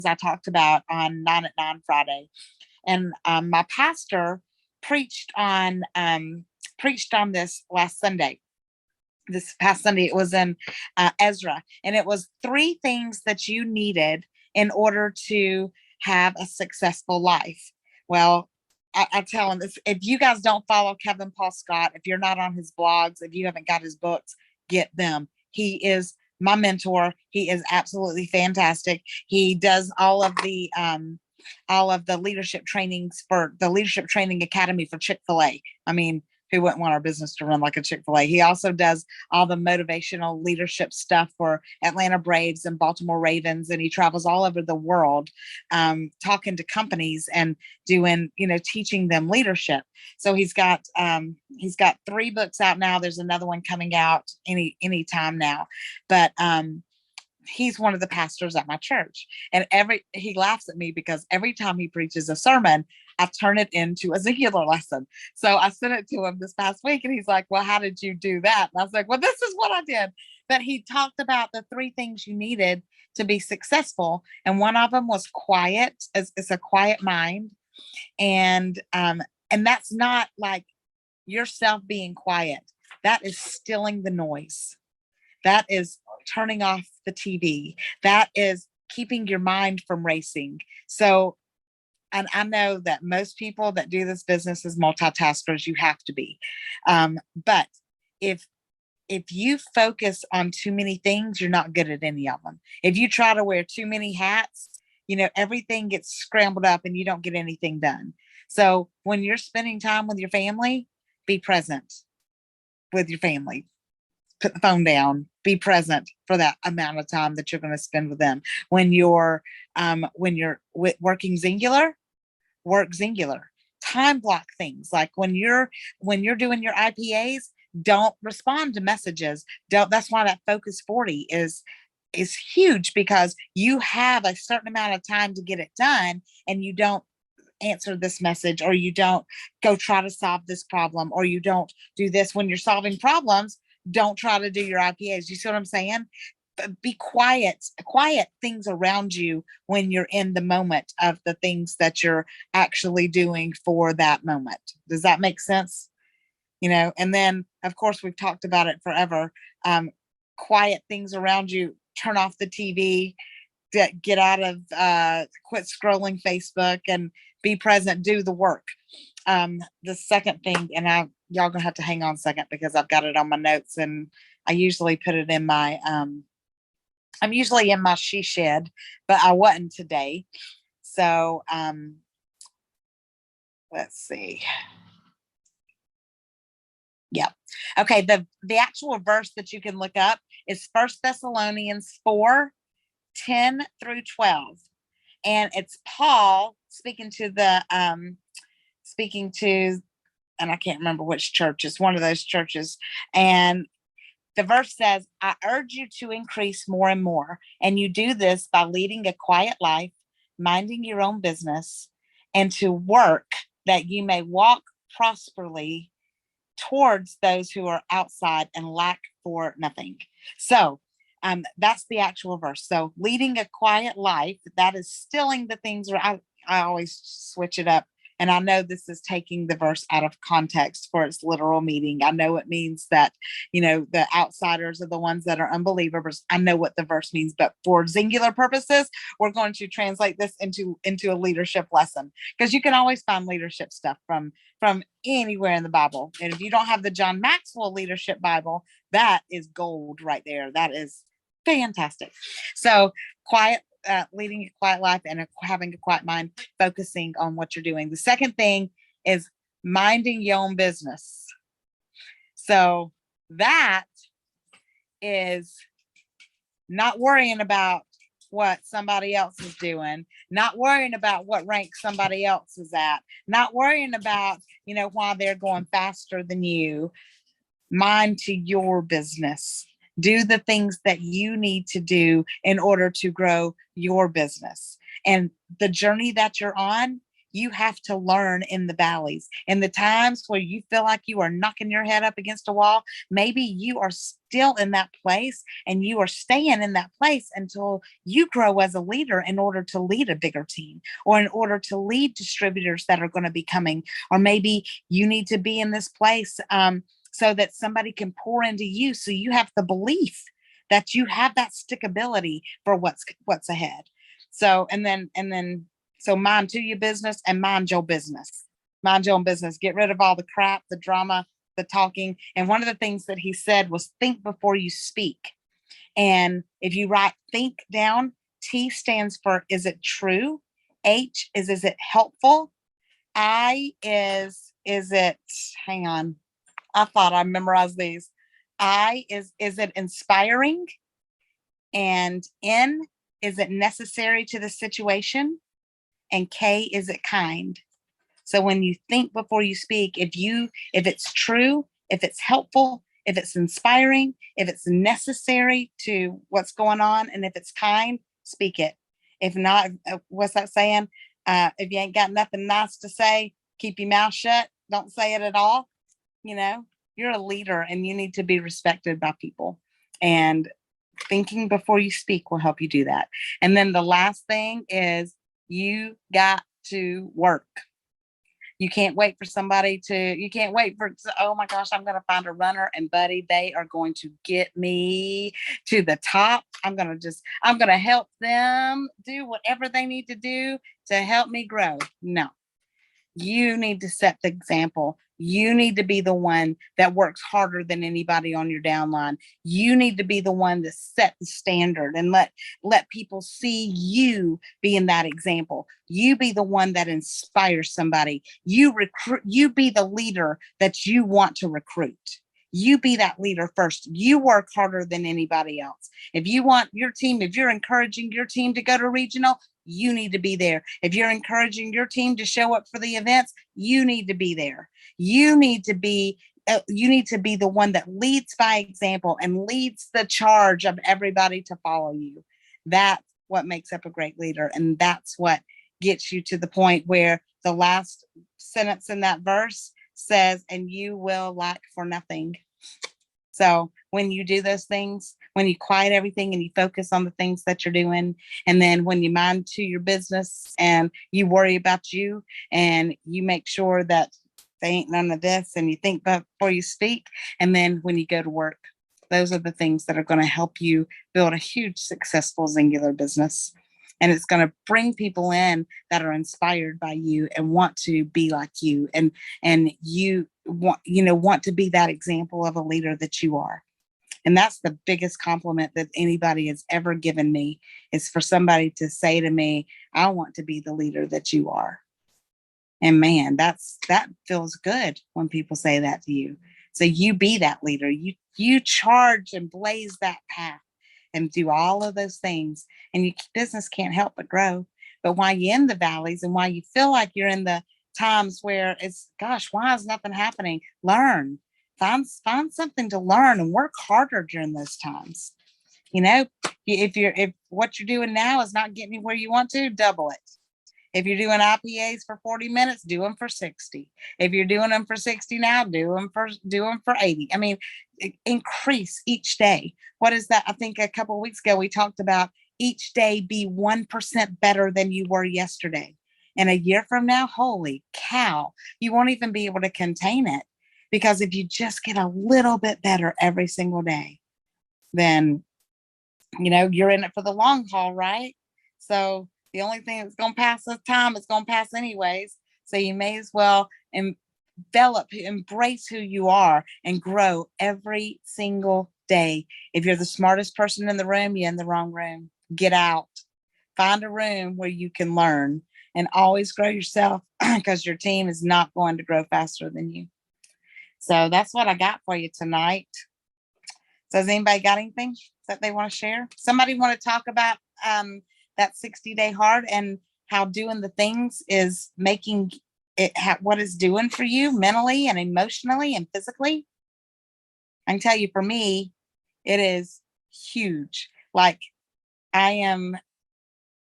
I talked about on 9 at 9 Friday. And my pastor preached on preached on this last Sunday. This past Sunday, it was in Ezra, and it was three things that you needed in order to have a successful life. Well, I tell him this: if you guys don't follow Kevin Paul Scott, if you're not on his blogs, if you haven't got his books, get them. He is my mentor. He is absolutely fantastic. He does all of the leadership trainings for the Leadership Training Academy for Chick-fil-A. I mean, who wouldn't want our business to run like a Chick-fil-A? He also does all the motivational leadership stuff for Atlanta Braves and Baltimore Ravens. And he travels all over the world, talking to companies and doing, teaching them leadership. So he's got three books out now. There's another one coming out any time now. But he's one of the pastors at my church, and he laughs at me because every time he preaches a sermon, I turn it into a singular lesson. So I sent it to him this past week, and he's like, well, how did you do that? And I was like, well, this is what I did. But he talked about the three things you needed to be successful, and one of them was quiet. It's a quiet mind, and that's not like yourself being quiet. That is stilling the noise. That is turning off the TV. That is keeping your mind from racing. So, and I know that most people that do this business as multitaskers, you have to be. But if you focus on too many things, you're not good at any of them. If you try to wear too many hats, everything gets scrambled up and you don't get anything done. So when you're spending time with your family, be present with your family. Put the phone down, be present for that amount of time that you're going to spend with them. When you're working singular, work singular. Time block things. Like when you're doing your IPAs, don't respond to messages. That's why that Focus 40 is huge, because you have a certain amount of time to get it done, and you don't answer this message, or you don't go try to solve this problem, or you don't do this. When you're solving problems, don't try to do your IPAs. You see what I'm saying? Be quiet things around you when you're in the moment of the things that you're actually doing for that moment. Does that make sense? And then of course we've talked about it forever. Quiet things around you. Turn off the TV. Get out of, quit scrolling Facebook and be present. Do the work. The second thing, and y'all gonna have to hang on a second because I've got it on my notes, and I usually put it in my I'm usually in my she shed, but I wasn't today. So let's see. Yeah. Okay, the actual verse that you can look up is 1 Thessalonians 4:10-12. And it's Paul speaking to, and I can't remember which church. It's one of those churches. And the verse says, I urge you to increase more and more. And you do this by leading a quiet life, minding your own business, and to work that you may walk prosperly towards those who are outside and lack for nothing. So that's the actual verse. So leading a quiet life, that is stilling the things. I always switch it up. And I know this is taking the verse out of context for its literal meaning. I know it means that, the outsiders are the ones that are unbelievers. I know what the verse means, but for singular purposes, we're going to translate this into a leadership lesson, because you can always find leadership stuff from anywhere in the Bible. And if you don't have the John Maxwell Leadership Bible, that is gold right there. That is fantastic. So leading a quiet life and having a quiet mind, focusing on what you're doing. The second thing is minding your own business. So that is not worrying about what somebody else is doing, not worrying about what rank somebody else is at, not worrying about, why they're going faster than you. Mind to your business. Do the things that you need to do in order to grow your business. And the journey that you're on, You have to learn in the valleys. In the times where you feel like you are knocking your head up against a wall, maybe you are still in that place and you are staying in that place until you grow as a leader in order to lead a bigger team or in order to lead distributors that are going to be coming. Or maybe you need to be in this place so that somebody can pour into you. So you have the belief that you have that stickability for what's ahead. So, so mind to your business and mind your business. Mind your own business. Get rid of all the crap, the drama, the talking. And one of the things that he said was think before you speak. And if you write think down, T stands for is it true? H is it helpful? I is it, hang on. I thought I memorized these. I is it inspiring? And N, is it necessary to the situation? And K, is it kind? So when you think before you speak, if it's true, if it's helpful, if it's inspiring, if it's necessary to what's going on, and if it's kind, speak it. If not, what's that saying? If you ain't got nothing nice to say, keep your mouth shut. Don't say it at all. You know, you're a leader and you need to be respected by people. And thinking before you speak will help you do that. And then the last thing is you got to work. You can't wait for you can't wait for, oh my gosh, I'm going to find a runner and buddy, they are going to get me to the top. I'm going to help them do whatever they need to do to help me grow. No, you need to set the example. You need to be the one that works harder than anybody on your downline. You need to be the one that set the standard and let people see you being that example. You be the one that inspires somebody. You be the leader that you want to recruit. You be that leader first. You work harder than anybody else. If you want your team, if you're encouraging your team to go to regional, you need to be there. If you're encouraging your team to show up for the events, you need to be there. You need to be the one that leads by example and leads the charge of everybody to follow you. That's what makes up a great leader. And that's what gets you to the point where the last sentence in that verse says, and you will lack for nothing. So when you do those things, when you quiet everything and you focus on the things that you're doing, and then when you mind to your business and you worry about you and you make sure that they ain't none of this and you think before you speak, and then when you go to work, those are the things that are going to help you build a huge successful singular business. And it's going to bring people in that are inspired by you and want to be like you, and you want to be that example of a leader that you are. And that's the biggest compliment that anybody has ever given me, is for somebody to say to me, I want to be the leader that you are. And man, that feels good when people say that to you. So you be that leader. You charge and blaze that path and do all of those things, and your business can't help but grow. But while you're in the valleys and while you feel like you're in the times where it's, gosh, why is nothing happening? Learn, find something to learn and work harder during those times. If what you're doing now is not getting you where you want to, double it. If you're doing IPAs for 40 minutes, do them for 60. If you're doing them for 60 now, do them for 80. I mean, increase each day. What is that? I think a couple of weeks ago, we talked about each day be 1% better than you were yesterday. And a year from now, holy cow, you won't even be able to contain it. Because if you just get a little bit better every single day, then, you're in it for the long haul, right? So the only thing that's going to pass this time is going to pass anyways. So you may as well embrace who you are and grow every single day. If you're the smartest person in the room, you're in the wrong room. Get out. Find a room where you can learn, and always grow yourself, because your team is not going to grow faster than you. So that's what I got for you tonight. So has anybody got anything that they want to share? Somebody want to talk about that 60-day hard and how doing the things is making it, what it's doing for you mentally and emotionally and physically? I can tell you, for me, it is huge. Like, I am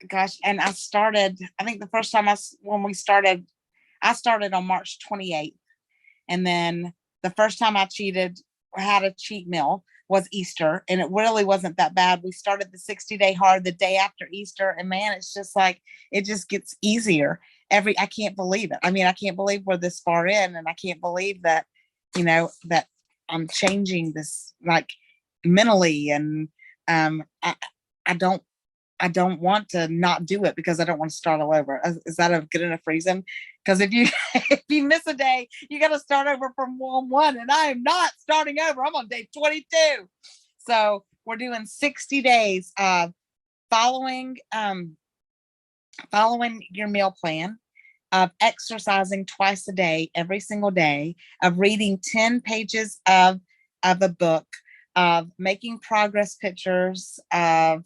gosh, and I think the first time when we started, I started on March 28th. And then the first time I had a cheat meal was Easter, and it really wasn't that bad. We started the 60-day hard the day after Easter, and man, it's just like, it just gets easier. I can't believe it. I mean, I can't believe we're this far in, and I can't believe that, that I'm changing this, like, mentally. And I don't I don't want to not do it because I don't want to start all over. Is that a good enough reason? Because if you if you miss a day, you got to start over from one, and I am not starting over. I'm on day 22. So we're doing 60 days of following following your meal plan, of exercising twice a day, every single day, of reading 10 pages of a book, of making progress pictures, of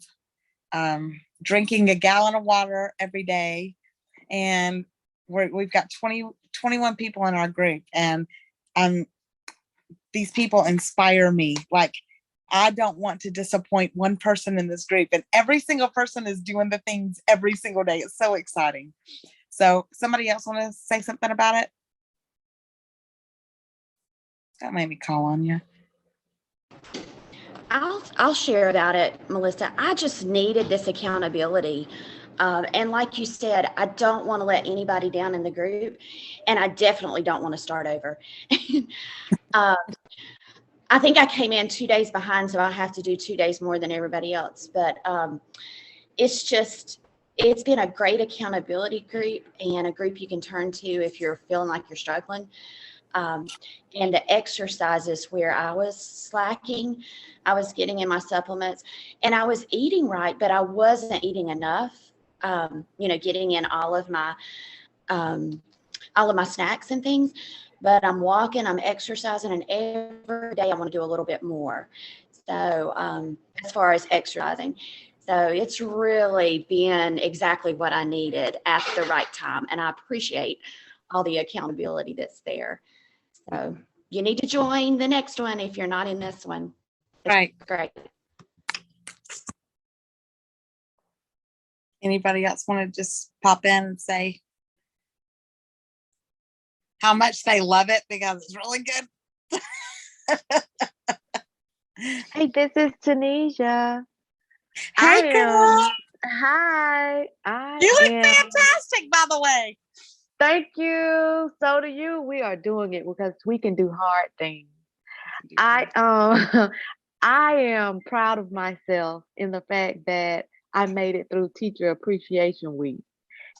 drinking a gallon of water every day. And we've got 21 people in our group, and these people inspire me. Like, I don't want to disappoint one person in this group, and every single person is doing the things every single day. It's so exciting. So somebody else want to say something about it? That made me call on you. I'll share about it, Melissa. I just needed this accountability. And like you said, I don't want to let anybody down in the group, and I definitely don't want to start over. I think I came in 2 days behind, so I have to do 2 days more than everybody else. But it's been a great accountability group, and a group you can turn to if you're feeling like you're struggling. And the exercises where I was slacking, I was getting in my supplements, and I was eating right, but I wasn't eating enough. Getting in all of my snacks and things. But I'm walking, I'm exercising, and every day I want to do a little bit more. So as far as exercising, so it's really been exactly what I needed at the right time, and I appreciate all the accountability that's there. So you need to join the next one if you're not in this one. It's Right. great. Anybody else want to just pop in and say how much they love it, because it's really good? Hey, this is Tanisha. Hey, girl. Hi. You look fantastic, by the way. Thank you. So do you. We are doing it because we can do hard things. I I am proud of myself in the fact that I made it through Teacher Appreciation Week.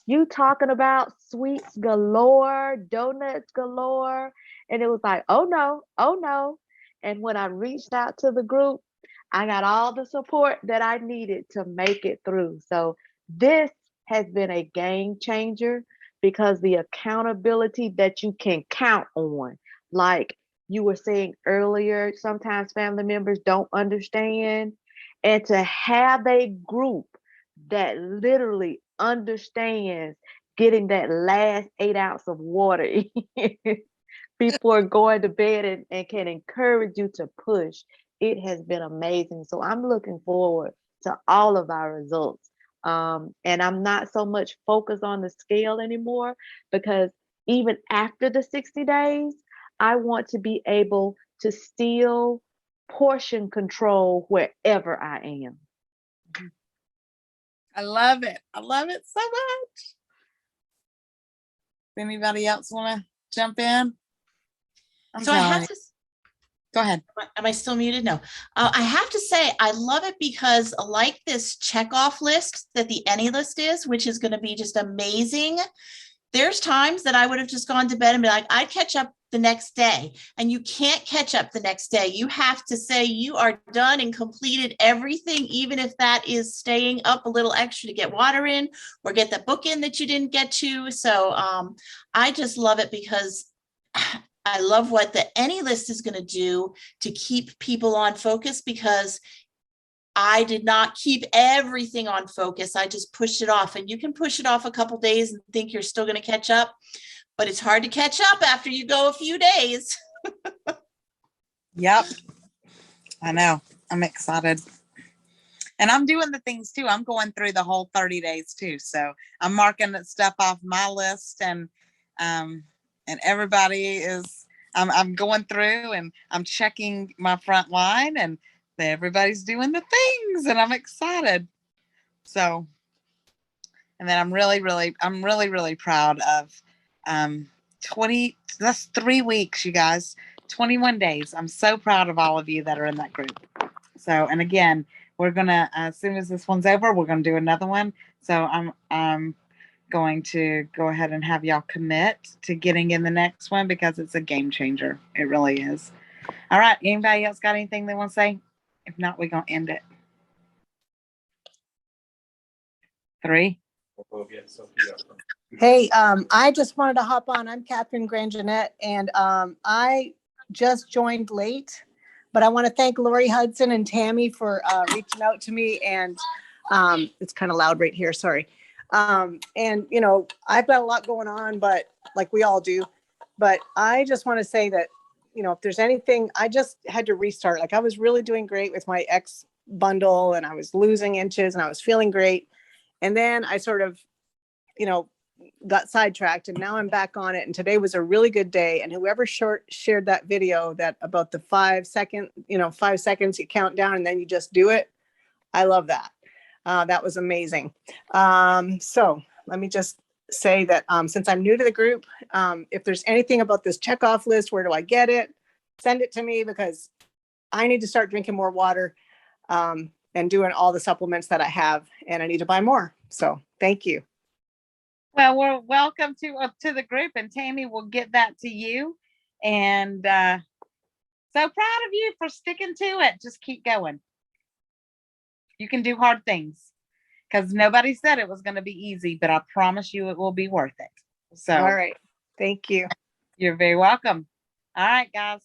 You talking about sweets galore, donuts galore, and it was like, oh no, oh no. And when I reached out to the group, I got all the support that I needed to make it through. So this has been a game changer, because the accountability that you can count on, like you were saying earlier, sometimes family members don't understand. And to have a group that literally understands getting that last 8 ounces of water before going to bed, and can encourage you to push, it has been amazing. So I'm looking forward to all of our results. And I'm not so much focused on the scale anymore, because even after the 60 days, I want to be able to still portion control wherever I am. I love it. I love it so much. Anybody else want to jump in? So I have to. Go ahead. Am I still muted? No. I have to say, I love it because, like this checkoff list that the AnyList is, which is going to be just amazing. There's times that I would have just gone to bed and be like, I'd catch up the next day. And you can't catch up the next day. You have to say you are done and completed everything, even if that is staying up a little extra to get water in or get that book in that you didn't get to. So I just love it, because I love what the AnyList is going to do to keep people on focus, because I did not keep everything on focus. I just pushed it off, and you can push it off a couple days and think you're still going to catch up, but it's hard to catch up after you go a few days. Yep. I know. I'm excited. And I'm doing the things too. I'm going through the whole 30 days too. So I'm marking that stuff off my list, and everybody is, I'm going through and I'm checking my front line, and everybody's doing the things, and I'm excited. So, and then I'm really proud of that's 3 weeks, you guys, 21 days. I'm so proud of all of you that are in that group. So, and again, we're gonna, as soon as this one's over, we're gonna do another one. So I'm going to go ahead and have y'all commit to getting in the next one, because it's a game changer. It really is. All right. Anybody else got anything they want to say? If not, we're gonna end it. 3. Hey, I just wanted to hop on. I'm Catherine Grangenet, and I just joined late, but I want to thank Lori Hudson and Tammy for reaching out to me. And it's kind of loud right here. Sorry. And you know, I've got a lot going on, but like we all do. But I just want to say that, you know, if there's anything, I just had to restart. Like I was really doing great with my X bundle, and I was losing inches, and I was feeling great. And then I sort of, you know, got sidetracked, and now I'm back on it. And today was a really good day. And whoever shared that video that about the 5 second, 5 seconds you count down and then you just do it. I love that. That was amazing. So let me just say that since I'm new to the group, if there's anything about this checkoff list, where do I get it? Send it to me, because I need to start drinking more water and doing all the supplements that I have, and I need to buy more. So thank you. Well, we're welcome to the group, and Tammy will get that to you. And so proud of you for sticking to it. Just keep going. You can do hard things, because nobody said it was going to be easy, but I promise you it will be worth it. So, All right. Thank you. You're very welcome. All right, guys,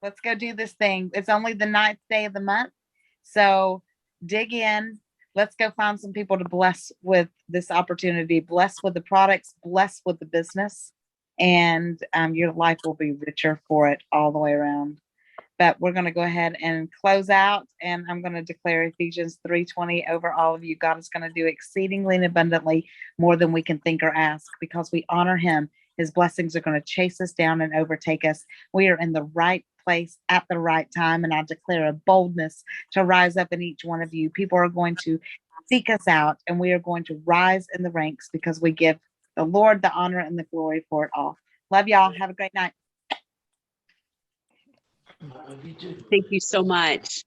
let's go do this thing. It's only the 9th day of the month. So dig in. Let's go find some people to bless with this opportunity, bless with the products, bless with the business, and your life will be richer for it all the way around. But we're going to go ahead and close out, and I'm going to declare Ephesians 3:20 over all of you. God is going to do exceedingly and abundantly more than we can think or ask, because we honor him. His blessings are going to chase us down and overtake us. We are in the right place at the right time, and I declare a boldness to rise up in each one of you. People are going to seek us out, and we are going to rise in the ranks, because we give the Lord the honor and the glory for it all. Love y'all. Have a great night. Thank you so much.